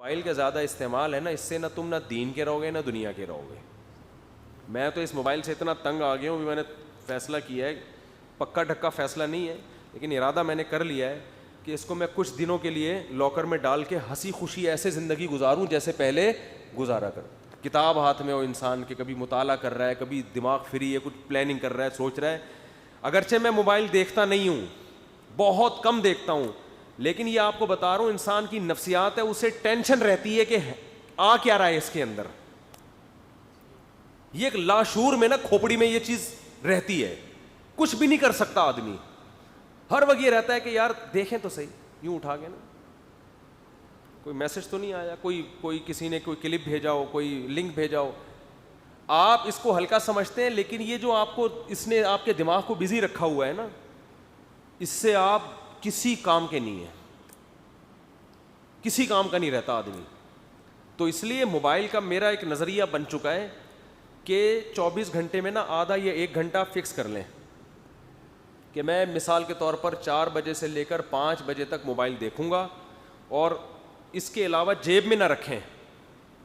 Mobile کا زیادہ استعمال ہے نا، اس سے نہ تم نہ دین کے رہو گے نہ دنیا کے رہو گے. میں تو اس موبائل سے اتنا تنگ آ گیا ہوں، میں نے فیصلہ کیا ہے، پکا ڈھکا فیصلہ نہیں ہے لیکن ارادہ میں نے کر لیا ہے کہ اس کو میں کچھ دنوں کے لیے لاکر میں ڈال کے ہنسی خوشی ایسے زندگی گزاروں جیسے پہلے گزارا کر. کتاب ہاتھ میں ہو انسان کے، کبھی مطالعہ کر رہا ہے، کبھی دماغ فری ہے، کچھ پلاننگ کر رہا ہے، سوچ رہا ہے. اگرچہ میں موبائل دیکھتا نہیں ہوں، بہت کم دیکھتا ہوں، لیکن یہ آپ کو بتا رہا ہوں انسان کی نفسیات ہے، اسے ٹینشن رہتی ہے کہ آ کیا رہا ہے اس کے اندر. یہ ایک لاشعور میں نا، کھوپڑی میں یہ چیز رہتی ہے، کچھ بھی نہیں کر سکتا آدمی. ہر وقت یہ رہتا ہے کہ یار دیکھیں تو صحیح، یوں اٹھا کے نا، کوئی میسج تو نہیں آیا، کوئی کسی نے کوئی کلپ بھیجا ہو، کوئی لنک بھیجا ہو. آپ اس کو ہلکا سمجھتے ہیں لیکن یہ جو آپ کو اس نے آپ کے دماغ کو بزی رکھا ہوا ہے نا، اس سے آپ کسی کام کے نہیں ہیں، کسی کام کا نہیں رہتا آدمی. تو اس لیے موبائل کا میرا ایک نظریہ بن چکا ہے کہ 24 گھنٹے میں نا آدھا یا 1 گھنٹہ فکس کر لیں کہ میں مثال کے طور پر 4 بجے سے لے کر 5 بجے تک موبائل دیکھوں گا، اور اس کے علاوہ جیب میں نہ رکھیں،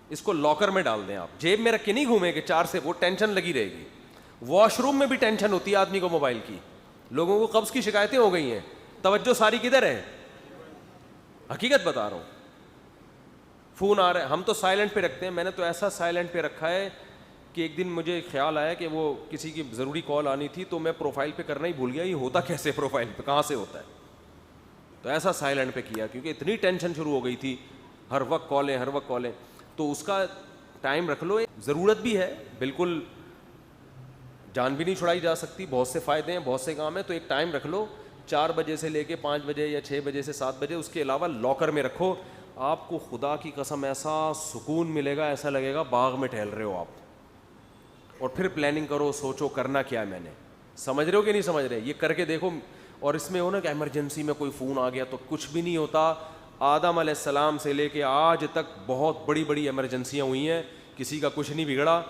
اس کو لاکر میں ڈال دیں. آپ جیب میں رکھ کے نہیں گھومیں کہ 4 سے، وہ ٹینشن لگی رہے گی. واش روم میں بھی ٹینشن ہوتی ہے آدمی کو موبائل کی. لوگوں کو قبض کی شکایتیں ہو گئی ہیں، توجہ ساری کدھر ہے؟ حقیقت بتا رہا ہوں. فون آ رہا ہے، ہم تو سائلنٹ پہ رکھتے ہیں. میں نے تو ایسا سائلنٹ پہ رکھا ہے کہ ایک دن مجھے خیال آیا کہ وہ کسی کی ضروری کال آنی تھی تو میں پروفائل پہ کرنا ہی بھول گیا، یہ ہوتا کیسے پروفائل پہ، کہاں سے ہوتا ہے. تو ایسا سائلنٹ پہ کیا کیونکہ اتنی ٹینشن شروع ہو گئی تھی، ہر وقت کالیں ہر وقت کالیں. تو اس کا ٹائم رکھ لو. ضرورت بھی ہے بالکل، جان بھی نہیں چھڑائی جا سکتی، بہت سے فائدے ہیں، بہت سے کام ہیں. تو ایک ٹائم رکھ لو، 4 بجے سے لے کے 5 بجے یا 6 بجے سے 7 بجے. اس کے علاوہ لاکر میں رکھو. آپ کو خدا کی قسم ایسا سکون ملے گا، ایسا لگے گا باغ میں ٹہل رہے ہو آپ. اور پھر پلاننگ کرو، سوچو کرنا کیا ہے. میں نے سمجھ رہے ہو کہ نہیں سمجھ رہے؟ یہ کر کے دیکھو. اور اس میں ہو نا کہ ایمرجنسی میں کوئی فون آ گیا تو کچھ بھی نہیں ہوتا. آدم علیہ السلام سے لے کے آج تک بہت بڑی بڑی ایمرجنسیاں ہوئی ہیں، کسی کا کچھ نہیں بگڑا،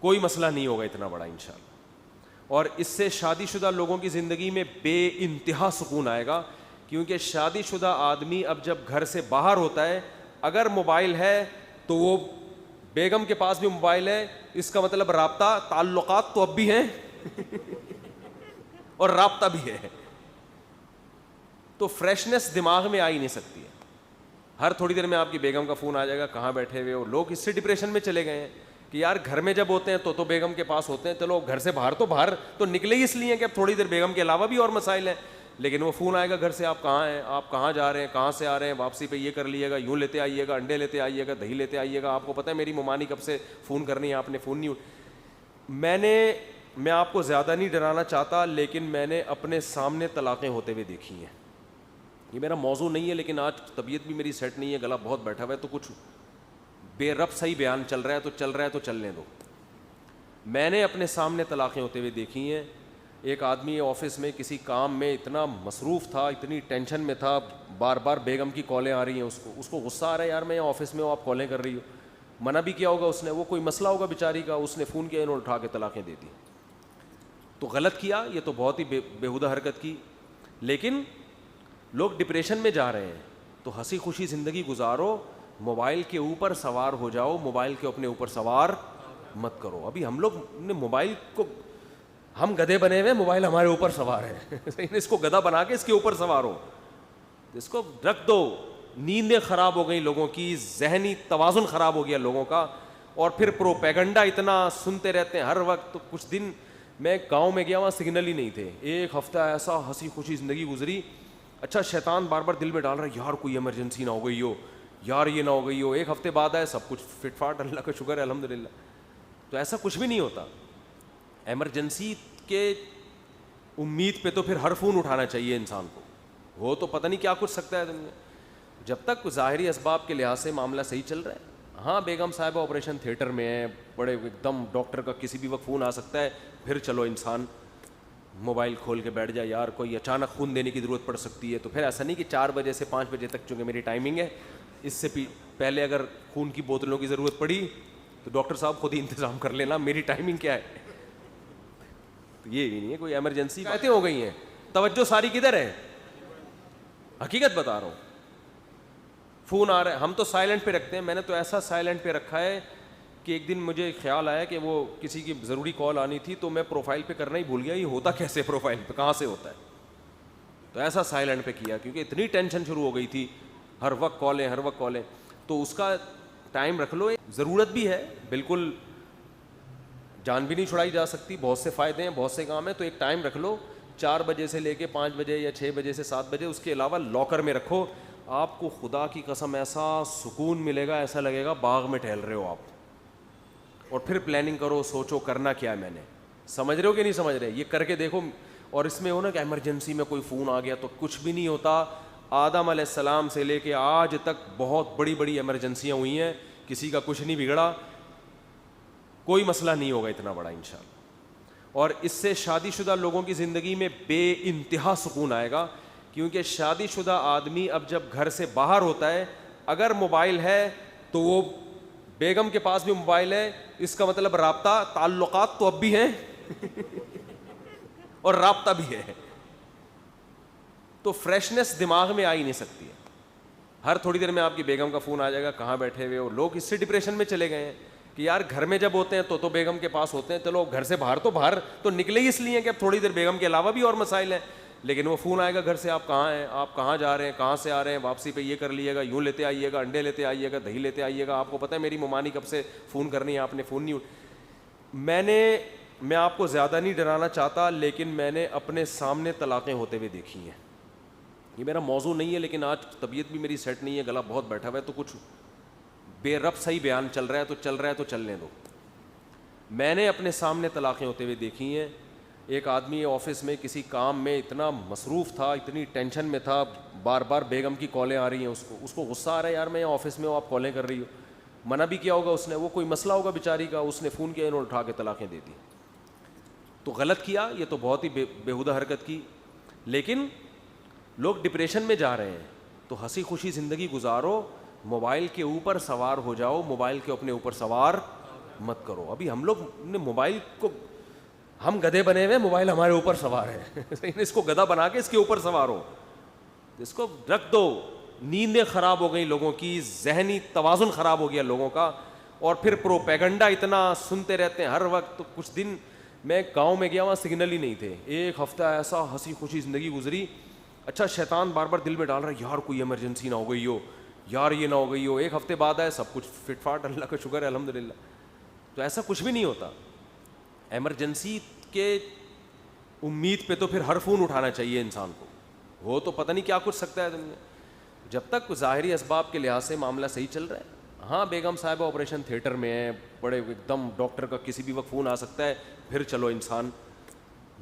کوئی مسئلہ نہیں ہوگا اتنا بڑا انشاءاللہ. اور اس سے شادی شدہ لوگوں کی زندگی میں بے انتہا سکون آئے گا، کیونکہ شادی شدہ آدمی اب جب گھر سے باہر ہوتا ہے، اگر موبائل ہے تو وہ بیگم کے پاس بھی موبائل ہے، اس کا مطلب رابطہ، تعلقات تو اب بھی ہیں اور رابطہ بھی ہے. تو فریشنس دماغ میں آ ہی نہیں سکتی ہے. ہر تھوڑی دیر میں آپ کی بیگم کا فون آ جائے گا، کہاں بیٹھے ہوئے ہو. لوگ اس سے ڈپریشن میں چلے گئے ہیں کہ یار گھر میں جب ہوتے ہیں تو بیگم کے پاس ہوتے ہیں، چلو گھر سے باہر تو نکلے ہی اس لیے کہ اب تھوڑی دیر بیگم کے علاوہ بھی اور مسائل ہیں. لیکن وہ فون آئے گا گھر سے، آپ کہاں ہیں، آپ کہاں جا رہے ہیں، کہاں سے آ رہے ہیں، واپسی پہ یہ کر لیے گا، یوں لیتے آئیے گا، انڈے لیتے آئیے گا، دہی لیتے آئیے گا. آپ کو پتہ ہے میری ممانی کب سے فون کرنی ہے، آپ نے فون نہیں. میں آپ کو زیادہ نہیں ڈرانا چاہتا، لیکن میں نے اپنے سامنے طلاقیں ہوتے ہوئے دیکھی ہیں. یہ میرا موضوع نہیں ہے لیکن آج طبیعت بھی میری سیٹ نہیں ہے، گلا بہت بیٹھا ہوا ہے، تو کچھ بے رب صحیح بیان چل رہا ہے تو چلنے دو. میں نے اپنے سامنے طلاقیں ہوتے ہوئے دیکھی ہیں. ایک آدمی آفس میں کسی کام میں اتنا مصروف تھا، اتنی ٹینشن میں تھا، بار بار بیگم کی کالیں آ رہی ہیں، اس کو غصہ آ رہا ہے، یار میں آفس میں ہوں، آپ کالیں کر رہی ہو. منع بھی کیا ہوگا اس نے، وہ کوئی مسئلہ ہوگا بیچاری کا، اس نے فون کیا، انہوں نے اٹھا کے طلاقیں دے دی. تو غلط کیا، یہ تو بہت ہی بےہودہ حرکت کی. لیکن لوگ ڈپریشن میں جا رہے ہیں تو ہنسی خوشی زندگی گزارو، موبائل کے اوپر سوار ہو جاؤ، موبائل کے اپنے اوپر سوار مت کرو. ابھی ہم لوگ نے موبائل کو، ہم گدھے بنے ہوئے، موبائل ہمارے اوپر سوار ہے. اس کو گدھا بنا کے اس کے اوپر سوار ہو، اس کو رکھ دو. نیندیں خراب ہو گئی لوگوں کی، ذہنی توازن خراب ہو گیا لوگوں کا، اور پھر پروپیگنڈا اتنا سنتے رہتے ہیں ہر وقت. تو کچھ دن میں گاؤں میں گیا، وہاں سگنل ہی نہیں تھے. 1 ہفتہ ایسا ہنسی خوشی زندگی گزری. اچھا شیطان بار بار دل میں ڈال رہا ہے یار کوئی ایمرجنسی نہ ہو گئی ہو، یار یہ نہ ہو گئی ہو. 1 ہفتے بعد آئے سب کچھ فٹ فاٹ، اللہ کا شکر ہے الحمدللہ. تو ایسا کچھ بھی نہیں ہوتا. ایمرجنسی کے امید پہ تو پھر ہر فون اٹھانا چاہیے انسان کو. وہ تو پتہ نہیں کیا کچھ سکتا ہے دنیا. جب تک ظاہری اسباب کے لحاظ سے معاملہ صحیح چل رہا ہے. ہاں بیگم صاحبہ آپریشن تھیٹر میں ہے، بڑے ایک دم ڈاکٹر کا کسی بھی وقت فون آ سکتا ہے، پھر چلو انسان موبائل کھول کے بیٹھ جائے. یار کوئی اچانک خون دینے کی ضرورت پڑ سکتی ہے تو پھر ایسا نہیں کہ 4 بجے سے 5 بجے تک چونکہ میری ٹائمنگ ہے، اس سے پہلے اگر خون کی بوتلوں کی ضرورت پڑی تو ڈاکٹر صاحب خود ہی انتظام کر لینا، میری ٹائمنگ کیا ہے. تو یہ بھی نہیں ہے کوئی ایمرجنسی باتیں ہو گئی ہیں. توجہ ساری کدھر ہے؟ حقیقت بتا رہا ہوں. فون آ رہا ہے, ہم تو سائلنٹ پہ رکھتے ہیں, میں نے تو ایسا سائلنٹ پہ رکھا ہے کہ ایک دن مجھے خیال آیا کہ وہ کسی کی ضروری کال آنی تھی تو میں پروفائل پہ کرنا ہی بھول گیا, یہ ہوتا کیسے پروفائل پہ, کہاں سے ہوتا ہے, تو ایسا سائلنٹ پہ کیا کیونکہ اتنی ٹینشن شروع ہو گئی تھی, ہر وقت کالیں ہر وقت کالیں. تو اس کا ٹائم رکھ لو, ضرورت بھی ہے بالکل, جان بھی نہیں چھڑائی جا سکتی, بہت سے فائدے ہیں, بہت سے کام ہیں, تو ایک ٹائم رکھ لو 4 بجے سے لے کے 5 بجے یا 6 بجے سے 7 بجے, اس کے علاوہ لاکر میں رکھو. آپ کو خدا کی قسم ایسا سکون ملے گا, ایسا لگے گا باغ میں ٹہل رہے ہو آپ. اور پھر پلاننگ کرو, سوچو کرنا کیا ہے میں نے, سمجھ رہے ہو کہ نہیں سمجھ رہے, یہ کر کے دیکھو. اور اس میں ہو نا کہ ایمرجنسی میں کوئی فون آ گیا تو کچھ بھی نہیں ہوتا. آدم علیہ السلام سے لے کے آج تک بہت بڑی بڑی ایمرجنسیاں ہوئی ہیں, کسی کا کچھ نہیں بگڑا, کوئی مسئلہ نہیں ہوگا اتنا بڑا انشاءاللہ. اور اس سے شادی شدہ لوگوں کی زندگی میں بے انتہا سکون آئے گا, کیونکہ شادی شدہ آدمی اب جب گھر سے باہر ہوتا ہے, اگر موبائل ہے تو وہ بیگم کے پاس بھی موبائل ہے, اس کا مطلب رابطہ تعلقات تو اب بھی ہیں اور رابطہ بھی ہے, تو فریشنس دماغ میں آ ہی نہیں سکتی ہے. ہر تھوڑی دیر میں آپ کی بیگم کا فون آ جائے گا, کہاں بیٹھے ہوئے ہو. لوگ اس سے ڈپریشن میں چلے گئے ہیں کہ یار گھر میں جب ہوتے ہیں تو بیگم کے پاس ہوتے ہیں, چلو گھر سے باہر تو نکلے ہی اس لیے کہ اب تھوڑی دیر بیگم کے علاوہ بھی اور مسائل ہیں, لیکن وہ فون آئے گا گھر سے, آپ کہاں ہیں, آپ کہاں جا رہے ہیں, کہاں سے آ رہے ہیں, واپسی پہ یہ کر لیے گا, یوں لیتے آئیے گا, انڈے لیتے آئیے گا, دہی لیتے آئیے گا. آپ کو پتہ ہے میری ممانی کب سے فون کرنی ہے, آپ نے فون نہیں. میں آپ کو زیادہ نہیں ڈرانا چاہتا, لیکن میں نے اپنے سامنے طلاقیں ہوتے ہوئے دیکھی ہیں. یہ میرا موضوع نہیں ہے, لیکن آج طبیعت بھی میری سیٹ نہیں ہے, گلا بہت بیٹھا ہوا ہے, تو کچھ بے رب صحیح بیان چل رہا ہے تو چلنے دو. میں نے اپنے سامنے طلاقیں ہوتے ہوئے دیکھی ہیں. ایک آدمی آفس میں کسی کام میں اتنا مصروف تھا, اتنی ٹینشن میں تھا, بار بار بیگم کی کالیں آ رہی ہیں, اس کو غصہ آ رہا ہے, یار میں آفس میں ہوں, آپ کالیں کر رہی ہو. منع بھی کیا ہوگا اس نے, وہ کوئی مسئلہ ہوگا بیچاری کا, اس نے فون کیا, انہوں نے اٹھا کے طلاقیں دے دی. تو غلط کیا, یہ تو بہت ہی بےہودہ حرکت کی. لیکن لوگ ڈپریشن میں جا رہے ہیں, تو ہنسی خوشی زندگی گزارو, موبائل کے اوپر سوار ہو جاؤ, موبائل کے اپنے اوپر سوار مت کرو. ابھی ہم لوگ نے موبائل کو, ہم گدھے بنے ہوئے, موبائل ہمارے اوپر سوار ہے. اس کو گدھا بنا کے اس کے اوپر سوار ہو, اس کو رکھ دو. نیندیں خراب ہو گئی لوگوں کی, ذہنی توازن خراب ہو گیا لوگوں کا, اور پھر پروپیگنڈا اتنا سنتے رہتے ہیں ہر وقت. تو کچھ دن میں گاؤں میں گیا, وہاں سگنل ہی نہیں تھے, ایک ہفتہ ایسا ہنسی خوشی زندگی گزری. اچھا شیطان بار بار دل میں ڈال رہا ہے, یار کوئی ایمرجنسی نہ ہو گئی ہو, یار یہ نہ ہو گئی ہو. ایک ہفتے بعد آئے, سب کچھ فٹ فاٹ, اللہ کا شکر ہے الحمدللہ. تو ایسا کچھ بھی نہیں ہوتا. ایمرجنسی کے امید پہ تو پھر ہر فون اٹھانا چاہیے انسان کو, وہ تو پتہ نہیں کیا کچھ سکتا ہے دنیا. جب تک ظاہری اسباب کے لحاظ سے معاملہ صحیح چل رہا ہے. ہاں بیگم صاحبہ آپریشن تھیٹر میں ہیں, بڑے ایک دم ڈاکٹر کا کسی بھی وقت فون آ سکتا ہے, پھر چلو انسان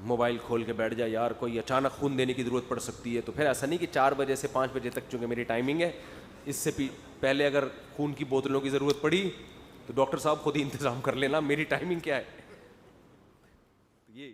موبائل کھول کے بیٹھ جائے, یار کوئی اچانک خون دینے کی ضرورت پڑ سکتی ہے, تو پھر ایسا نہیں کہ 4 بجے سے 5 بجے تک, چونکہ میری ٹائمنگ ہے, اس سے پہلے اگر خون کی بوتلوں کی ضرورت پڑی تو ڈاکٹر صاحب خود ہی انتظام کر لینا, میری ٹائمنگ کیا ہے. یہ